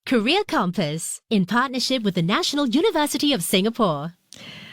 Career Compass, in partnership with the National University of Singapore.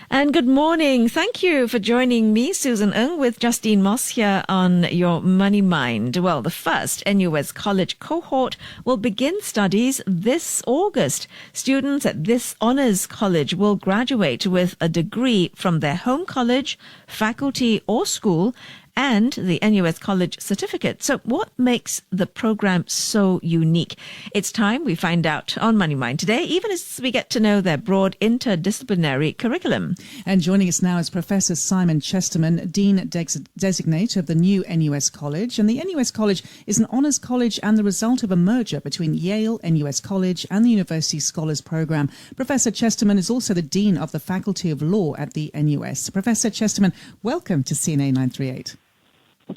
And good morning. Thank you for joining me, Susan Ng, with Justine Moss here on Your Money Mind. Well, the first NUS College cohort will begin studies this August. Students at this honours college will graduate with a degree from their home college, faculty or school, and the NUS College certificate. So what makes the program so unique? It's time we find out on Money Mind today, even as we get to know their broad interdisciplinary curriculum. And joining us now is Professor Simon Chesterman, Dean Designate of the new NUS College. And the NUS College is an honours college and the result of a merger between Yale, NUS College and the University Scholars Programme. Professor Chesterman is also the Dean of the Faculty of Law at the NUS. Professor Chesterman, welcome to CNA 938.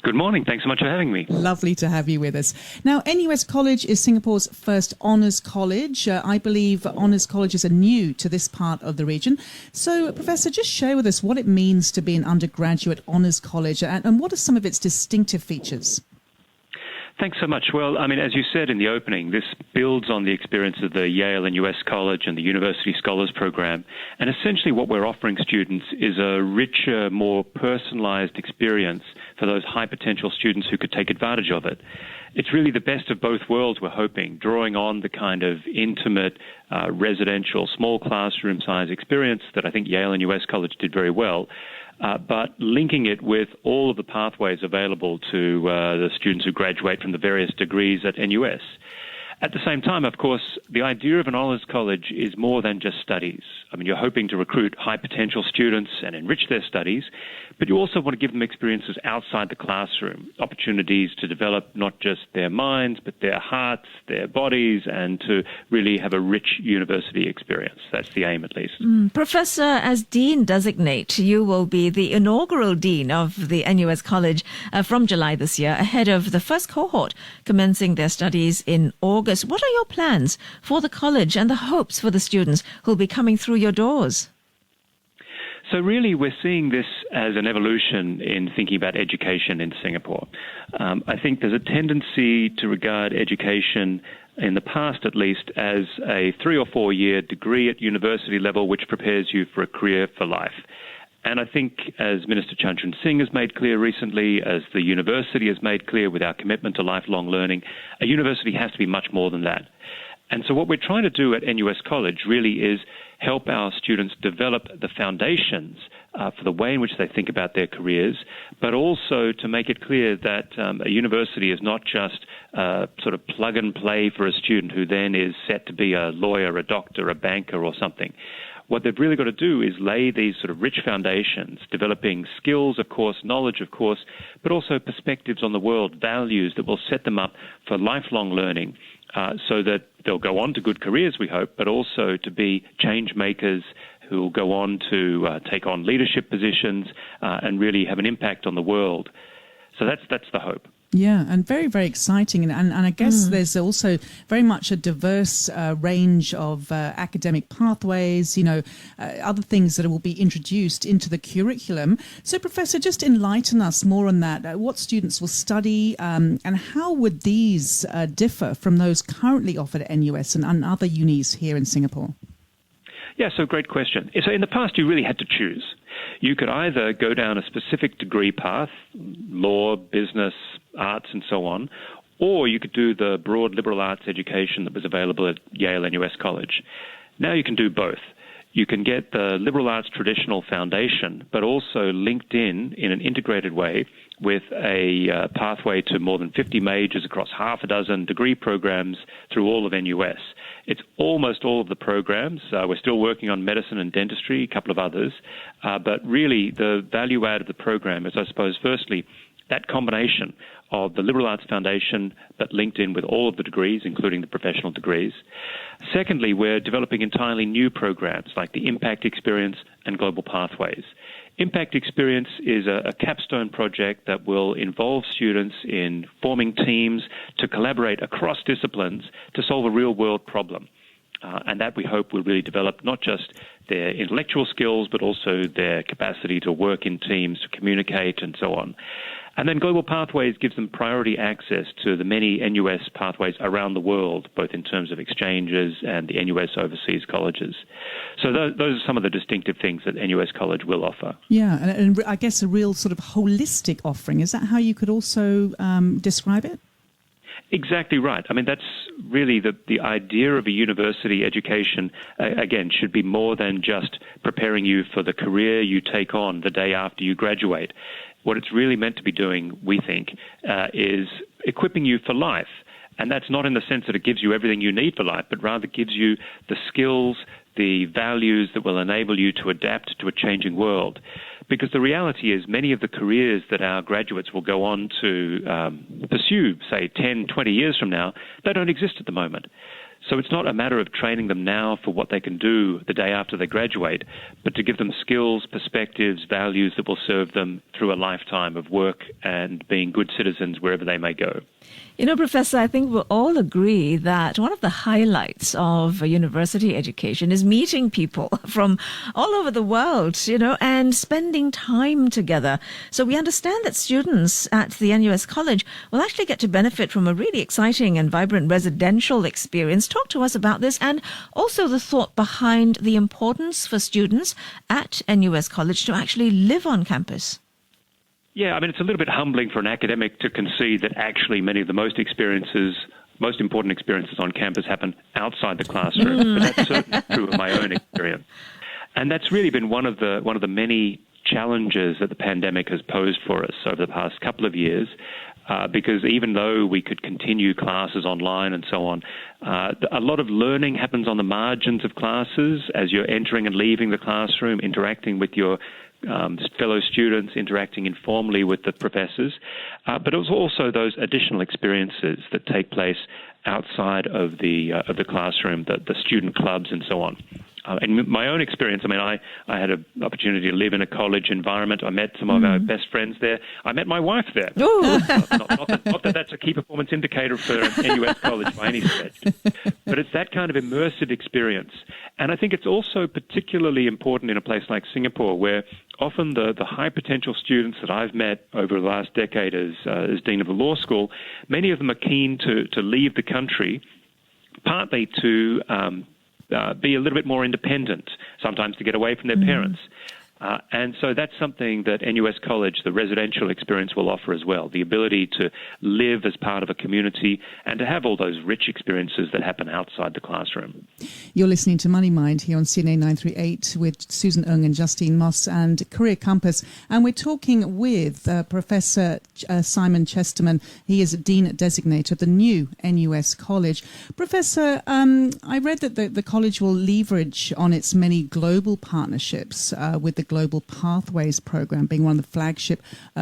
Good morning. Thanks so much for having me. Lovely to have you with us. Now, NUS College is Singapore's first honours college. I believe honours colleges are new to this part of the region. So, Professor, just share with us what it means to be an undergraduate honours college and what are some of its distinctive features? Thanks so much. Well, I mean, as you said in the opening, this builds on the experience of the Yale and NUS College and the University Scholars Program. And essentially what we're offering students is a richer, more personalized experience for those high potential students who could take advantage of it. It's really the best of both worlds, we're hoping, drawing on the kind of intimate, residential, small classroom size experience that I think Yale and NUS College did very well. But linking it with all of the pathways available to the students who graduate from the various degrees at NUS. At the same time, of course, the idea of an honours college is more than just studies. I mean, you're hoping to recruit high potential students and enrich their studies, but you also want to give them experiences outside the classroom, opportunities to develop not just their minds, but their hearts, their bodies, and to really have a rich university experience. That's the aim, at least. Professor, as Dean Designate, you will be the inaugural Dean of the NUS College from July this year, ahead of the first cohort commencing their studies in August. What are your plans for the college and the hopes for the students who will be coming through your doors? So really, we're seeing this as an evolution in thinking about education in Singapore. I think there's a tendency to regard education, in the past at least, as a 3 or 4 year degree at university level which prepares you for a career for life. And I think, as Minister Chan Chun Sing has made clear recently, as the university has made clear with our commitment to lifelong learning, a university has to be much more than that. And so what we're trying to do at NUS College really is help our students develop the foundations for the way in which they think about their careers, but also to make it clear that a university is not just sort of plug and play for a student who then is set to be a lawyer, a doctor, a banker or something. What they've really got to do is lay these sort of rich foundations, developing skills, of course, knowledge, of course, but also perspectives on the world, values that will set them up for lifelong learning so that they'll go on to good careers, we hope, but also to be change makers who will go on to take on leadership positions and really have an impact on the world. So that's the hope. Yeah, and very, very exciting. And I guess there's also very much a diverse range of academic pathways, other things that will be introduced into the curriculum. So, Professor, just enlighten us more on that. What students will study and how would these differ from those currently offered at NUS and other unis here in Singapore? Yeah, so great question. So in the past, you really had to choose. You could either go down a specific degree path, law, business, arts, and so on, or you could do the broad liberal arts education that was available at Yale and NUS College. Now you can do both. You can get the liberal arts traditional foundation, but also linked in an integrated way with a pathway to more than 50 majors across half a dozen degree programs through all of NUS. It's almost all of the programs. We're still working on medicine and dentistry, a couple of others. But really, the value add of the program is, I suppose, firstly, that combination of the Liberal Arts Foundation, but linked in with all of the degrees, including the professional degrees. Secondly, we're developing entirely new programs like the Impact Experience and Global Pathways. Impact Experience is a capstone project that will involve students in forming teams to collaborate across disciplines to solve a real-world problem. And that, we hope, will really develop not just their intellectual skills, but also their capacity to work in teams, to communicate, and so on. And then Global Pathways gives them priority access to the many NUS pathways around the world, both in terms of exchanges and the NUS Overseas Colleges. So those are some of the distinctive things that NUS College will offer. Yeah, and I guess a real sort of holistic offering. Is that how you could also describe it? Exactly right. I mean, that's really the idea of a university education, again, should be more than just preparing you for the career you take on the day after you graduate. What it's really meant to be doing, we think, is equipping you for life. And that's not in the sense that it gives you everything you need for life, but rather gives you the skills, the values that will enable you to adapt to a changing world. Because the reality is many of the careers that our graduates will go on to pursue, say, 10, 20 years from now, they don't exist at the moment. So it's not a matter of training them now for what they can do the day after they graduate, but to give them skills, perspectives, values that will serve them through a lifetime of work and being good citizens wherever they may go. You know, Professor, I think we'll all agree that one of the highlights of a university education is meeting people from all over the world, you know, and spending time together. So we understand that students at the NUS College will actually get to benefit from a really exciting and vibrant residential experience. Talk to us about this and also the thought behind the importance for students at NUS College to actually live on campus. Yeah, I mean, it's a little bit humbling for an academic to concede that actually many of the most important experiences on campus happen outside the classroom. But that's certainly true of my own experience. And that's really been one of the many challenges that the pandemic has posed for us over the past couple of years. Because even though we could continue classes online and so on, a lot of learning happens on the margins of classes as you're entering and leaving the classroom, interacting with your fellow students, interacting informally with the professors. But it was also those additional experiences that take place outside of the classroom, the student clubs and so on. In my own experience, I mean, I had an opportunity to live in a college environment. I met some of our best friends there. I met my wife there. Not that that's a key performance indicator for NUS College by any stretch, but it's that kind of immersive experience. And I think it's also particularly important in a place like Singapore, where often the high potential students that I've met over the last decade as Dean of the Law School, many of them are keen to leave the country, partly to be a little bit more independent, sometimes to get away from their parents. And so that's something that NUS College, the residential experience, will offer as well, the ability to live as part of a community and to have all those rich experiences that happen outside the classroom. You're listening to Money Mind here on CNA 938 with Susan Ng and Justine Moss and Career Compass. And we're talking with Professor Simon Chesterman. He is Dean Designator of the new NUS College. Professor, I read that the college will leverage on its many global partnerships with the Global Pathways program being one of the flagship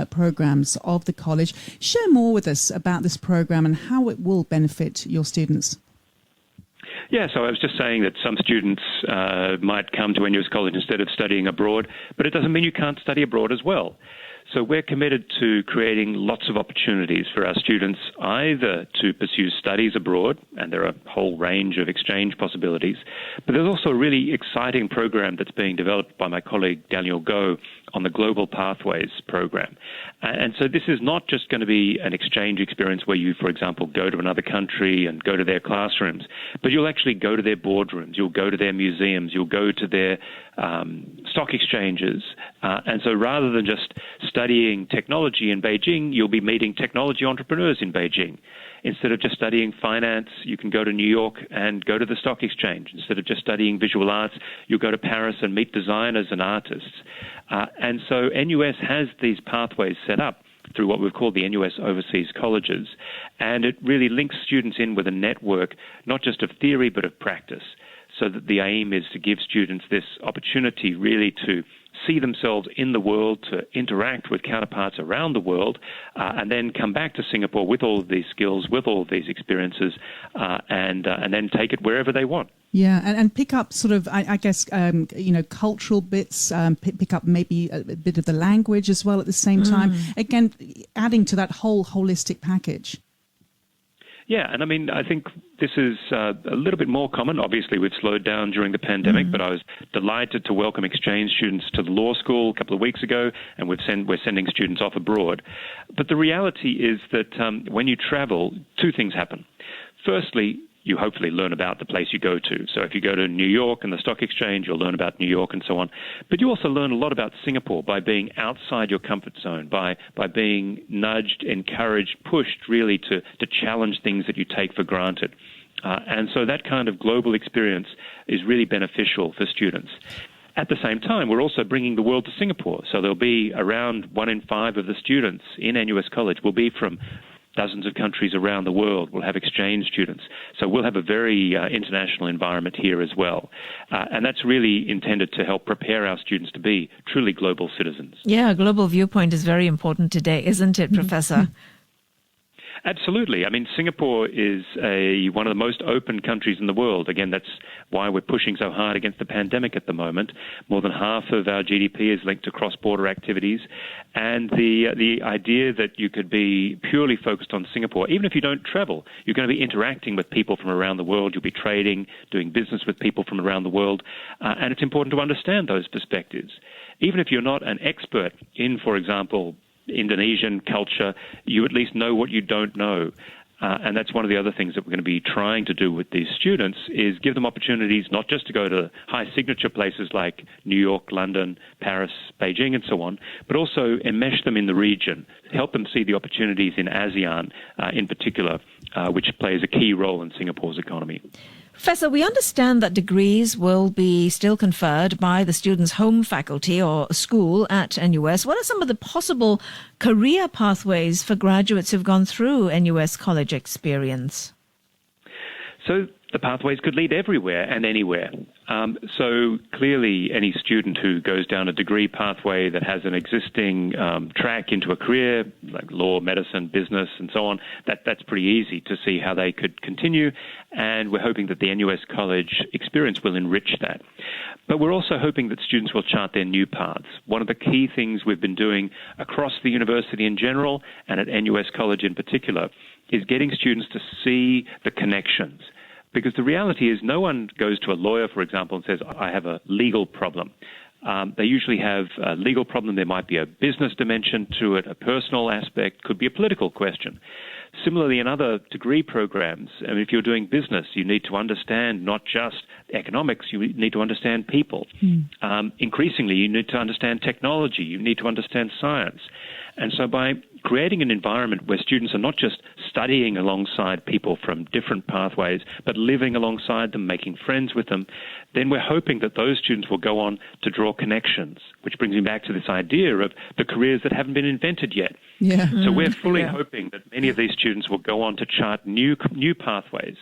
programs of the college. Share more with us about this program and how it will benefit your students. Yeah, so I was just saying that some students might come to NUS College instead of studying abroad, but it doesn't mean you can't study abroad as well. So we're committed to creating lots of opportunities for our students either to pursue studies abroad, and there are a whole range of exchange possibilities, but there's also a really exciting program that's being developed by my colleague Daniel Goh on the Global Pathways program. And so this is not just going to be an exchange experience where you, for example, go to another country and go to their classrooms, but you'll actually go to their boardrooms, you'll go to their museums, you'll go to their stock exchanges. And so rather than just studying technology in Beijing, you'll be meeting technology entrepreneurs in Beijing. Instead of just studying finance, you can go to New York and go to the stock exchange. Instead of just studying visual arts, you'll go to Paris and meet designers and artists. And so NUS has these pathways set up through what we've called the NUS Overseas Colleges. And it really links students in with a network, not just of theory, but of practice. So that the aim is to give students this opportunity really to see themselves in the world, to interact with counterparts around the world, and then come back to Singapore with all of these skills, with all of these experiences, and then take it wherever they want. Yeah, and pick up sort of, I guess, cultural bits, pick up maybe a bit of the language as well at the same time. Again, adding to that whole holistic package. Yeah, and I mean, I think this is a little bit more common. Obviously, we've slowed down during the pandemic, but I was delighted to welcome exchange students to the law school a couple of weeks ago, and we're sending students off abroad. But the reality is that when you travel, two things happen. Firstly, you hopefully learn about the place you go to. So if you go to New York and the stock exchange, you'll learn about New York and so on. But you also learn a lot about Singapore by being outside your comfort zone, by being nudged, encouraged, pushed really to challenge things that you take for granted. And so that kind of global experience is really beneficial for students. At the same time, we're also bringing the world to Singapore. So there'll be around 1 in 5 of the students in NUS College will be from dozens of countries around the world. We'll have exchange students. So we'll have a very international environment here as well. And that's really intended to help prepare our students to be truly global citizens. Yeah, a global viewpoint is very important today, isn't it, Professor? Absolutely. I mean, Singapore is one of the most open countries in the world. Again, that's why we're pushing so hard against the pandemic at the moment. More than half of our GDP is linked to cross-border activities. And the idea that you could be purely focused on Singapore, even if you don't travel, you're going to be interacting with people from around the world. You'll be trading, doing business with people from around the world. And it's important to understand those perspectives. Even if you're not an expert in, for example, Indonesian culture, you at least know what you don't know. And that's one of the other things that we're going to be trying to do with these students is give them opportunities not just to go to high signature places like New York, London, Paris, Beijing, and so on, but also enmesh them in the region, help them see the opportunities in ASEAN in particular, which plays a key role in Singapore's economy. Professor, we understand that degrees will be still conferred by the student's home faculty or school at NUS. What are some of the possible career pathways for graduates who've gone through NUS College experience? So the pathways could lead everywhere and anywhere. So clearly any student who goes down a degree pathway that has an existing track into a career, like law, medicine, business, and so on, that's pretty easy to see how they could continue. And we're hoping that the NUS College experience will enrich that. But we're also hoping that students will chart their new paths. One of the key things we've been doing across the university in general and at NUS College in particular is getting students to see the connections. Because the reality is no one goes to a lawyer, for example, and says, I have a legal problem. They usually have a legal problem. There might be a business dimension to it, a personal aspect, could be a political question. Similarly, in other degree programs, I mean, if you're doing business, you need to understand not just economics, you need to understand people. Increasingly, you need to understand technology, you need to understand science. And so by creating an environment where students are not just studying alongside people from different pathways, but living alongside them, making friends with them, then we're hoping that those students will go on to draw connections, which brings me back to this idea of the careers that haven't been invented yet. Yeah. So we're fully hoping that many of these students will go on to chart new pathways.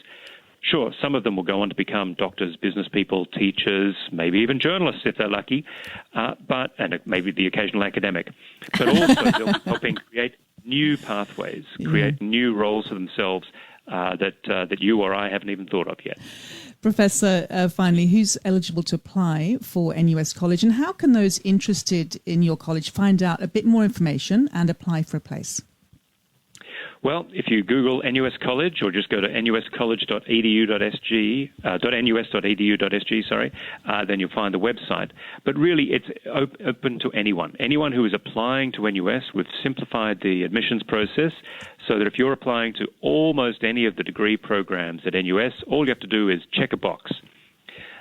Sure, some of them will go on to become doctors, business people, teachers, maybe even journalists if they're lucky, and maybe the occasional academic. But also they'll be helping create new pathways, create new roles for themselves that you or I haven't even thought of yet. Professor, finally, who's eligible to apply for NUS College, and how can those interested in your college find out a bit more information and apply for a place? Well, if you Google NUS College or just go to nus.edu.sg, then you'll find the website. But really, it's open to anyone. Anyone who is applying to NUS, we've simplified the admissions process so that if you're applying to almost any of the degree programs at NUS, all you have to do is check a box.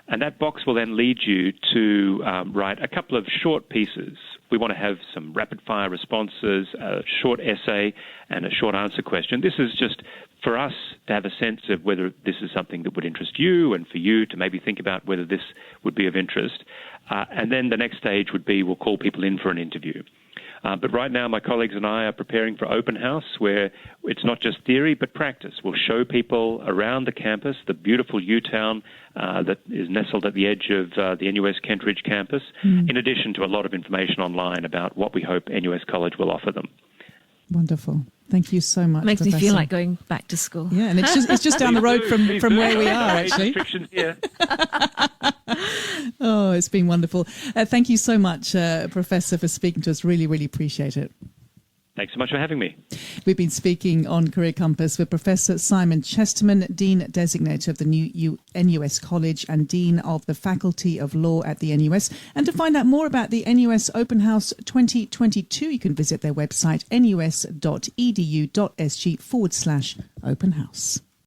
And that box will then lead you to write a couple of short pieces. We want to have some rapid-fire responses, a short essay, and a short answer question. This is just for us to have a sense of whether this is something that would interest you and for you to maybe think about whether this would be of interest. And then the next stage would be we'll call people in for an interview. But right now, my colleagues and I are preparing for open house, where it's not just theory, but practice. We'll show people around the campus, the beautiful U-Town that is nestled at the edge of the NUS Kentridge campus, in addition to a lot of information online about what we hope NUS College will offer them. Wonderful. Thank you so much, Makes Professor. me feel like going back to school. Yeah, and it's just down the road from where we are, actually. Restrictions here. Oh, it's been wonderful. Thank you so much, Professor, for speaking to us. Really, really appreciate it. Thanks so much for having me. We've been speaking on Career Compass with Professor Simon Chesterman, Dean Designator of the new NUS College and Dean of the Faculty of Law at the NUS. And to find out more about the NUS Open House 2022, you can visit their website nus.edu.sg/open house.